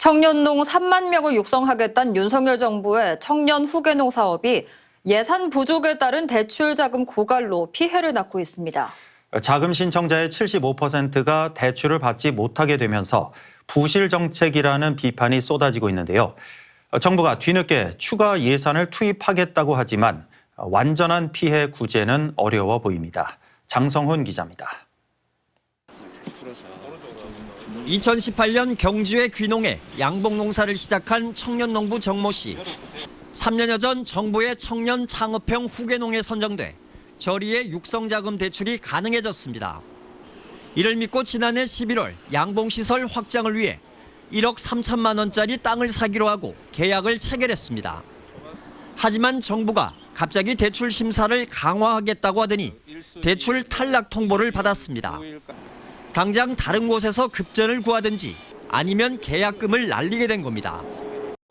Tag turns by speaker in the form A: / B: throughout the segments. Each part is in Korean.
A: 청년농 3만 명을 육성하겠다는 윤석열 정부의 청년 후계농 사업이 예산 부족에 따른 대출 자금 고갈로 피해를 낳고 있습니다.
B: 자금 신청자의 75%가 대출을 받지 못하게 되면서 부실 정책이라는 비판이 쏟아지고 있는데요. 정부가 뒤늦게 추가 예산을 투입하겠다고 하지만 완전한 피해 구제는 어려워 보입니다. 장성훈 기자입니다.
C: 2018년 경주의 귀농에 양봉 농사를 시작한 청년농부 정모 씨. 3년여 전 정부의 청년 창업형 후계농에 선정돼 저리의 육성자금 대출이 가능해졌습니다. 이를 믿고 지난해 11월 양봉시설 확장을 위해 1억 3천만 원짜리 땅을 사기로 하고 계약을 체결했습니다. 하지만 정부가 갑자기 대출 심사를 강화하겠다고 하더니 대출 탈락 통보를 받았습니다. 당장 다른 곳에서 급전을 구하든지 아니면 계약금을 날리게 된 겁니다.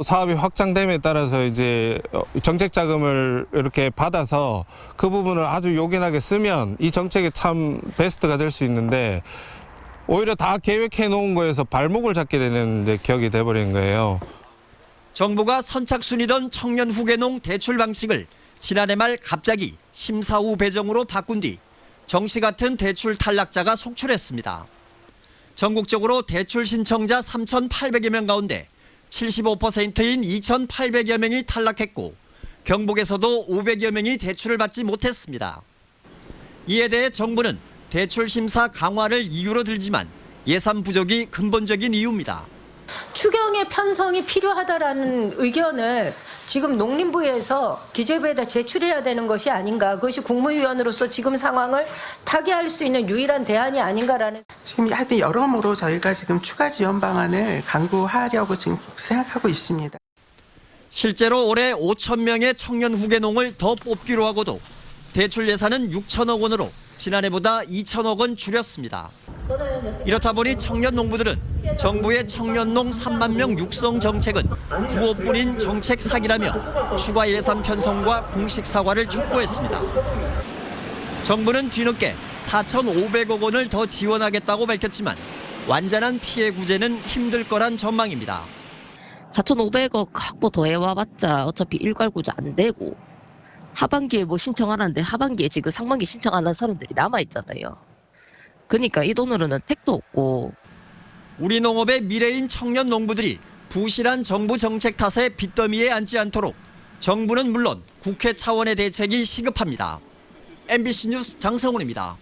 D: 사업이 확장됨에 따라서 이제 정책 자금을 이렇게 받아서 그 부분을 아주 요긴하게 쓰면 이 정책이 참 베스트가 될 수 있는데 오히려 다 계획해 놓은 거에서 발목을 잡게 되는 이제 격이 돼버린 거예요.
C: 정부가 선착순이던 청년 후계농 대출 방식을 지난해 말 갑자기 심사 후 배정으로 바꾼 뒤 정시 같은 대출 탈락자가 속출했습니다. 전국적으로 대출 신청자 3,800여 명 가운데 75%인 2,800여 명이 탈락했고 경북에서도 500여 명이 대출을 받지 못했습니다. 이에 대해 정부는 대출 심사 강화를 이유로 들지만 예산 부족이 근본적인 이유입니다.
E: 추경의 편성이 필요하다라는 의견을 지금 농림부에서 기재부에다 제출해야 되는 것이 아닌가. 그것이 국무위원으로서 지금 상황을 타개할 수 있는 유일한 대안이 아닌가라는.
F: 지금 하여튼 여러모로 저희가 지금 추가 지원 방안을 강구하려고 지금 생각하고 있습니다.
C: 실제로 올해 5천 명의 청년 후계농을 더 뽑기로 하고도 대출 예산은 6천억 원으로 지난해보다 2천억 원 줄였습니다. 이렇다 보니 청년 농부들은 정부의 청년농 3만 명 육성 정책은 구호뿐인 정책 사기라며 추가 예산 편성과 공식 사과를 촉구했습니다. 정부는 뒤늦게 4,500억 원을 더 지원하겠다고 밝혔지만 완전한 피해 구제는 힘들 거란 전망입니다.
G: 4,500억 확보 더 해와봤자 어차피 일괄 구제 안 되고 하반기에 뭐 신청하는데 하반기에 지금 상반기 신청하는 사람들이 남아있잖아요. 그러니까 이 돈으로는 택도 없고.
C: 우리 농업의 미래인 청년 농부들이 부실한 정부 정책 탓에 빚더미에 앉지 않도록 정부는 물론 국회 차원의 대책이 시급합니다. MBC 뉴스 장성훈입니다.